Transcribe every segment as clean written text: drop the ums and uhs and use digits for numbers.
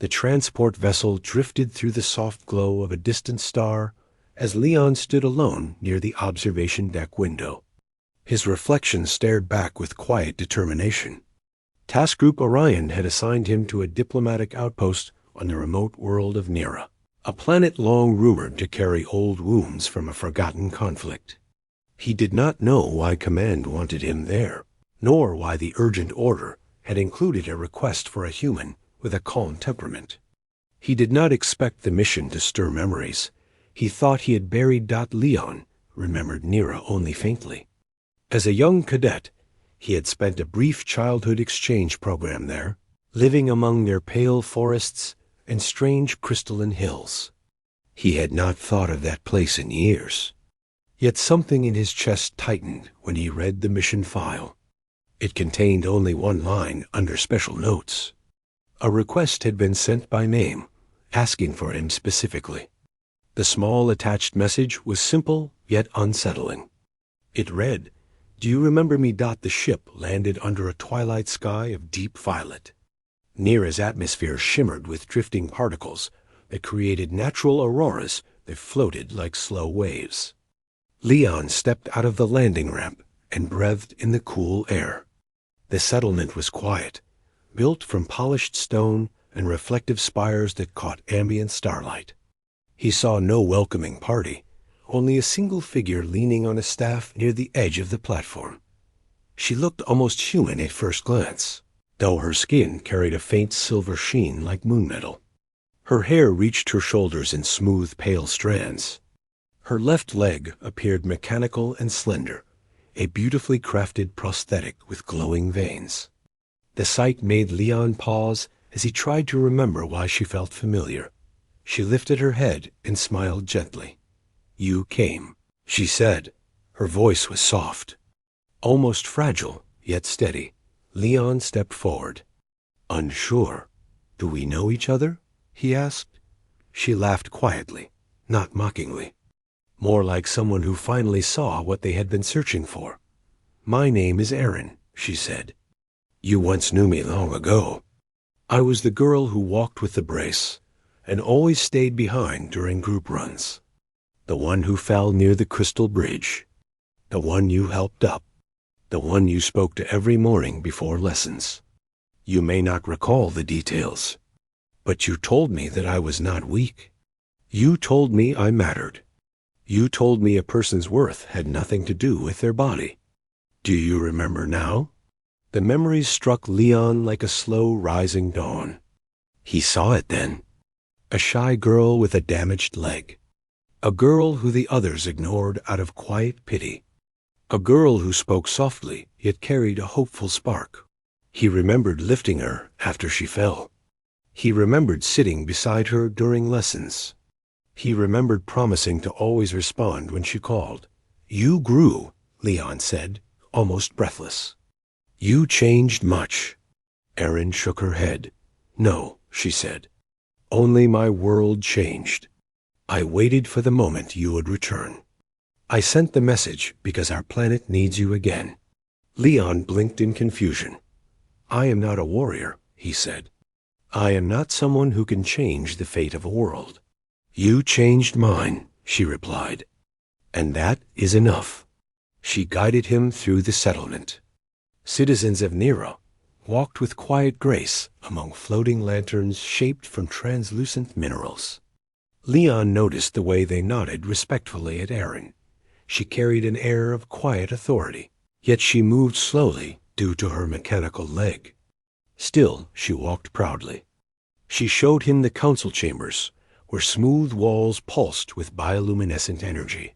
The transport vessel drifted through the soft glow of a distant star as Leon stood alone near the observation deck window. His reflection stared back with quiet determination. Task Group Orion had assigned him to a diplomatic outpost on the remote world of Nera, a planet long rumored to carry old wounds from a forgotten conflict. He did not know why Command wanted him there, nor why the urgent order had included a request for a human with a calm temperament. He did not expect the mission to stir memories. He thought he had buried Leon, remembered Nera only faintly. As a young cadet, he had spent a brief childhood exchange program there, living among their pale forests and strange crystalline hills. He had not thought of that place in years. Yet something in his chest tightened when he read the mission file. It contained only one line under special notes. A request had been sent by name, asking for him specifically. The small attached message was simple yet unsettling. It read, "Do you remember me? The ship landed under a twilight sky of deep violet. Nera's atmosphere shimmered with drifting particles that created natural auroras that floated like slow waves." Leon stepped out of the landing ramp and breathed in the cool air. The settlement was quiet, built from polished stone and reflective spires that caught ambient starlight. He saw no welcoming party, only a single figure leaning on a staff near the edge of the platform. She looked almost human at first glance, though her skin carried a faint silver sheen like moonmetal. Her hair reached her shoulders in smooth, pale strands. Her left leg appeared mechanical and slender, a beautifully crafted prosthetic with glowing veins. The sight made Leon pause as he tried to remember why she felt familiar. She lifted her head and smiled gently. "You came," she said. Her voice was soft, almost fragile, yet steady. Leon stepped forward. "Unsure. Do we know each other?" he asked. She laughed quietly, not mockingly. More like someone who finally saw what they had been searching for. "My name is Erin," she said. "You once knew me long ago. I was the girl who walked with the brace and always stayed behind during group runs. The one who fell near the crystal bridge. The one you helped up. The one you spoke to every morning before lessons. You may not recall the details, but you told me that I was not weak. You told me I mattered. You told me a person's worth had nothing to do with their body. Do you remember now?" The memories struck Leon like a slow rising dawn. He saw it then. A shy girl with a damaged leg. A girl who the others ignored out of quiet pity. A girl who spoke softly yet carried a hopeful spark. He remembered lifting her after she fell. He remembered sitting beside her during lessons. He remembered promising to always respond when she called. "You grew," Leon said, almost breathless. "You changed much." Erin shook her head. "No," she said. "Only my world changed. I waited for the moment you would return. I sent the message because our planet needs you again." Leon blinked in confusion. "I am not a warrior," he said. "I am not someone who can change the fate of a world." "You changed mine," she replied. "And that is enough." She guided him through the settlement. Citizens of Nera walked with quiet grace among floating lanterns shaped from translucent minerals. Leon noticed the way they nodded respectfully at Erin. She carried an air of quiet authority, yet she moved slowly due to her mechanical leg. Still, she walked proudly. She showed him the council chambers, where smooth walls pulsed with bioluminescent energy.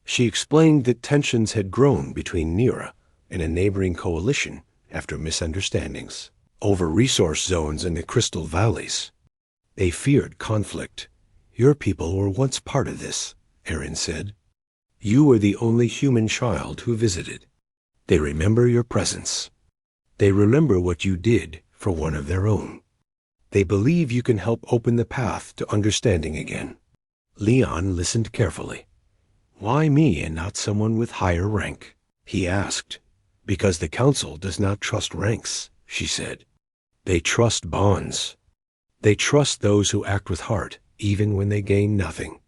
She explained that tensions had grown between Nera and a neighboring coalition after misunderstandings over resource zones in the crystal valleys. They feared conflict. "Your people were once part of this," Erin said. "You were the only human child who visited. They remember your presence. They remember what you did for one of their own. They believe you can help open the path to understanding again." Leon listened carefully. "Why me and not someone with higher rank?" he asked. "Because the council does not trust ranks," she said. "They trust bonds. They trust those who act with heart, even when they gain nothing.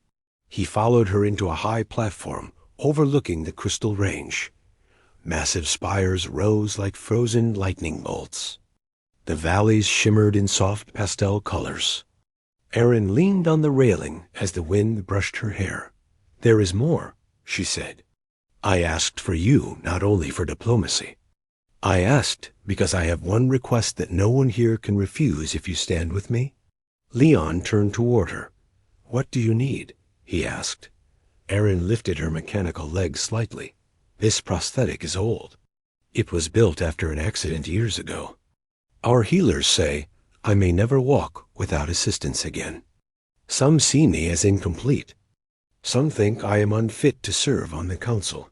He followed her into a high platform overlooking the crystal range. Massive spires rose like frozen lightning bolts. The valleys shimmered in soft pastel colors. Erin leaned on the railing as the wind brushed her hair. "There is more," she said. "I asked for you, not only for diplomacy. I asked because I have one request that no one here can refuse if you stand with me." Leon turned toward her. "What do you need?" he asked. Erin lifted her mechanical leg slightly. "This prosthetic is old. It was built after an accident years ago. Our healers say I may never walk without assistance again. Some see me as incomplete. Some think I am unfit to serve on the council.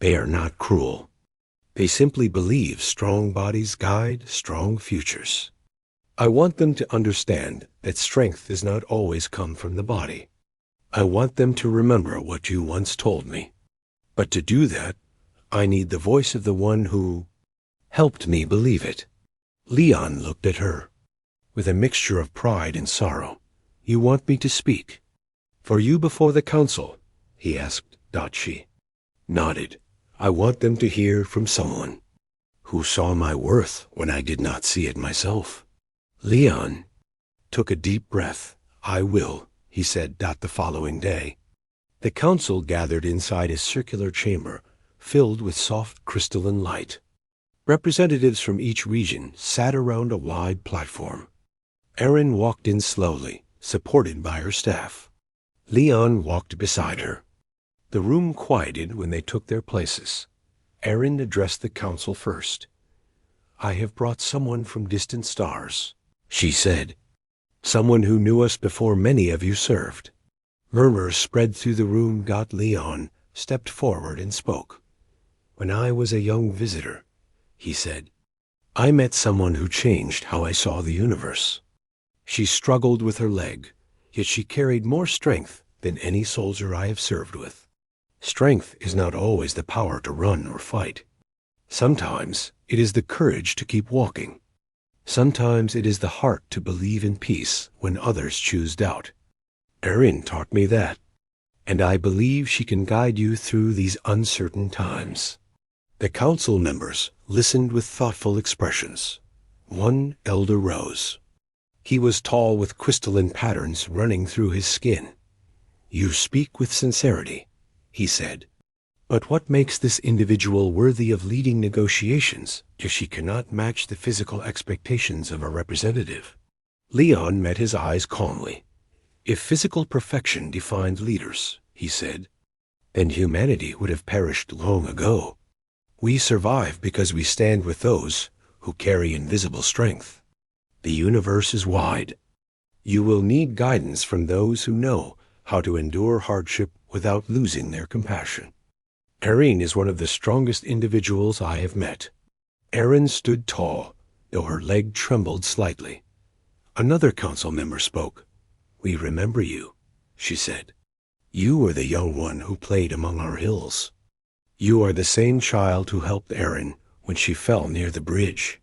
They are not cruel. They simply believe strong bodies guide strong futures. I want them to understand that strength does not always come from the body. I want them to remember what you once told me. But to do that, I need the voice of the one who helped me believe it." Leon looked at her with a mixture of pride and sorrow. "You want me to speak for you before the council?" he asked. She nodded. "I want them to hear from someone who saw my worth when I did not see it myself." Leon took a deep breath. "I will," he said. The following day, the council gathered inside a circular chamber filled with soft crystalline light. Representatives from each region sat around a wide platform. Erin walked in slowly, supported by her staff. Leon walked beside her. The room quieted when they took their places. Erin addressed the council first. "I have brought someone from distant stars," she said. "Someone who knew us before many of you served." Murmurs spread through the room. Leon stepped forward and spoke. "When I was a young visitor," he said, "I met someone who changed how I saw the universe. She struggled with her leg, yet she carried more strength than any soldier I have served with. Strength is not always the power to run or fight. Sometimes it is the courage to keep walking. Sometimes it is the heart to believe in peace when others choose doubt. Erin taught me that, and I believe she can guide you through these uncertain times." The council members listened with thoughtful expressions. One elder rose. He was tall with crystalline patterns running through his skin. "You speak with sincerity," he said. "But what makes this individual worthy of leading negotiations if she cannot match the physical expectations of a representative?" Leon met his eyes calmly. "If physical perfection defined leaders," he said, "then humanity would have perished long ago. We survive because we stand with those who carry invisible strength. The universe is wide. You will need guidance from those who know how to endure hardship without losing their compassion. Erin is one of the strongest individuals I have met." Erin stood tall, though her leg trembled slightly. Another council member spoke. "We remember you," she said. "You were the young one who played among our hills. You are the same child who helped Erin when she fell near the bridge."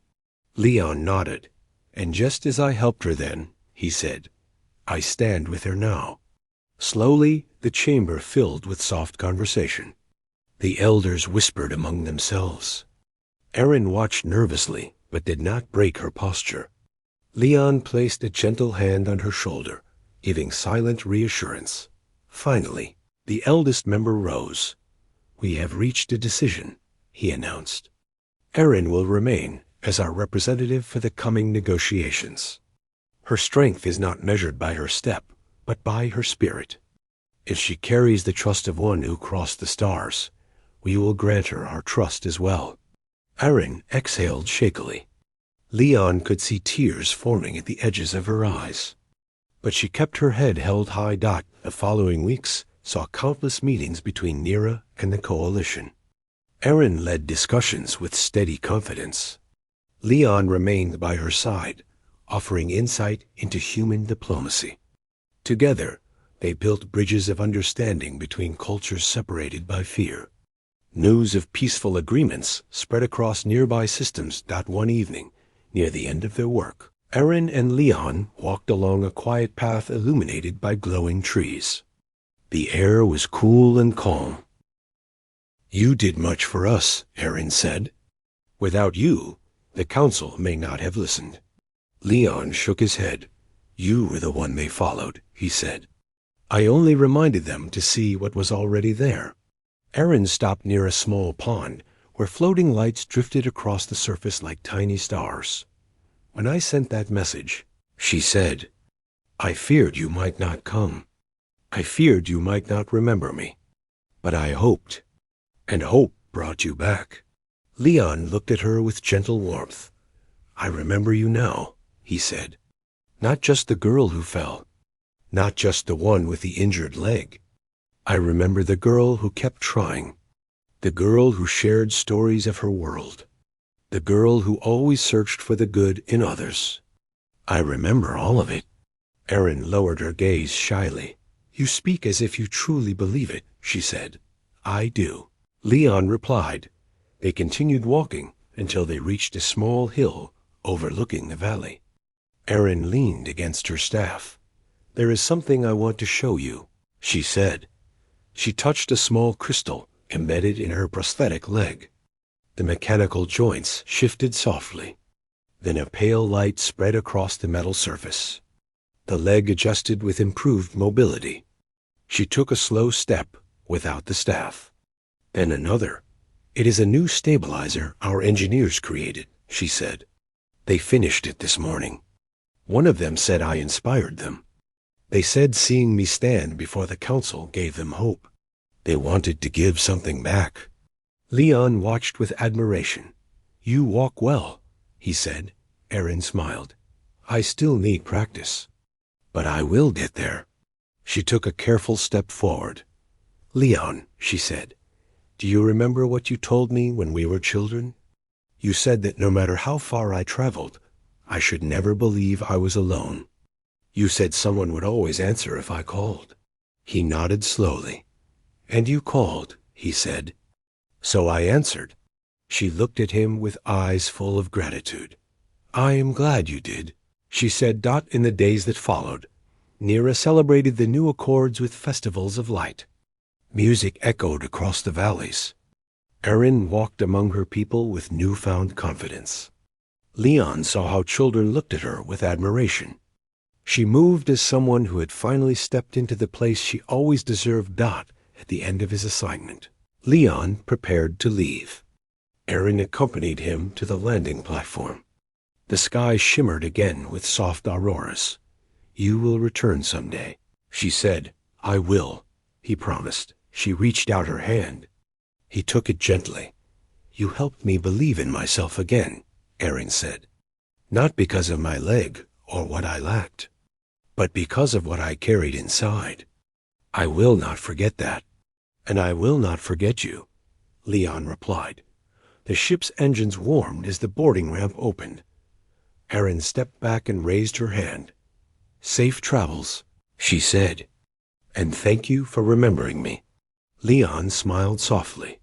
Leon nodded. "And just as I helped her then," he said, "I stand with her now." Slowly, the chamber filled with soft conversation. The elders whispered among themselves. Erin watched nervously, but did not break her posture. Leon placed a gentle hand on her shoulder, giving silent reassurance. Finally, the eldest member rose. "We have reached a decision," he announced. "Erin will remain as our representative for the coming negotiations. Her strength is not measured by her step, but by her spirit. If she carries the trust of one who crossed the stars, we will grant her our trust as well." Erin exhaled shakily. Leon could see tears forming at the edges of her eyes. But she kept her head held high. The following weeks saw countless meetings between Nira and the coalition. Erin led discussions with steady confidence. Leon remained by her side, offering insight into human diplomacy. Together, they built bridges of understanding between cultures separated by fear. News of peaceful agreements spread across nearby systems. One evening, near the end of their work, Erin and Leon walked along a quiet path illuminated by glowing trees. The air was cool and calm. "You did much for us," Erin said. "Without you, the council may not have listened." Leon shook his head. "You were the one they followed," he said. "I only reminded them to see what was already there." Erin stopped near a small pond where floating lights drifted across the surface like tiny stars. "When I sent that message," she said, "I feared you might not come. I feared you might not remember me. But I hoped, and hope brought you back." Leon looked at her with gentle warmth. "I remember you now," he said. "Not just the girl who fell. Not just the one with the injured leg. I remember the girl who kept trying. The girl who shared stories of her world. The girl who always searched for the good in others. I remember all of it." Erin lowered her gaze shyly. "You speak as if you truly believe it," she said. "I do." Leon replied. They continued walking until they reached a small hill overlooking the valley. Erin leaned against her staff. "There is something I want to show you," she said. She touched a small crystal embedded in her prosthetic leg. The mechanical joints shifted softly. Then a pale light spread across the metal surface. The leg adjusted with improved mobility. She took a slow step without the staff. Then another. "It is a new stabilizer our engineers created," she said. "They finished it this morning. One of them said I inspired them. They said seeing me stand before the council gave them hope. They wanted to give something back." Leon watched with admiration. "You walk well," he said. Erin smiled. "I still need practice. But I will get there." She took a careful step forward. "Leon," she said, "do you remember what you told me when we were children? You said that no matter how far I traveled, I should never believe I was alone. You said someone would always answer if I called." He nodded slowly. "And you called," he said. "So I answered." She looked at him with eyes full of gratitude. "I am glad you did," she said. In the days that followed, Nira celebrated the new accords with festivals of light. Music echoed across the valleys. Erin walked among her people with newfound confidence. Leon saw how children looked at her with admiration. She moved as someone who had finally stepped into the place she always deserved. At the end of his assignment, Leon prepared to leave. Erin accompanied him to the landing platform. The sky shimmered again with soft auroras. "You will return someday," she said. "I will," he promised. She reached out her hand. He took it gently. "You helped me believe in myself again," Erin said. "Not because of my leg or what I lacked, but because of what I carried inside. I will not forget that." "And I will not forget you," Leon replied. The ship's engines warmed as the boarding ramp opened. Erin stepped back and raised her hand. "Safe travels," she said. "And thank you for remembering me." Leon smiled softly.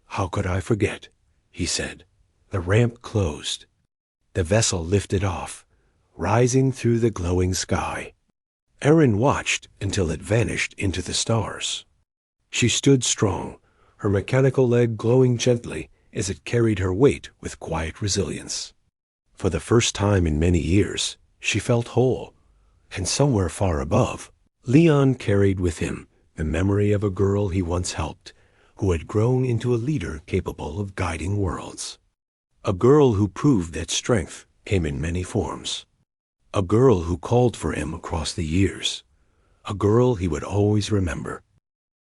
"How could I forget?" he said. The ramp closed. The vessel lifted off, rising through the glowing sky. Erin watched until it vanished into the stars. She stood strong, her mechanical leg glowing gently as it carried her weight with quiet resilience. For the first time in many years, she felt whole. And somewhere far above, Leon carried with him the memory of a girl he once helped, who had grown into a leader capable of guiding worlds. A girl who proved that strength came in many forms. A girl who called for him across the years. A girl he would always remember.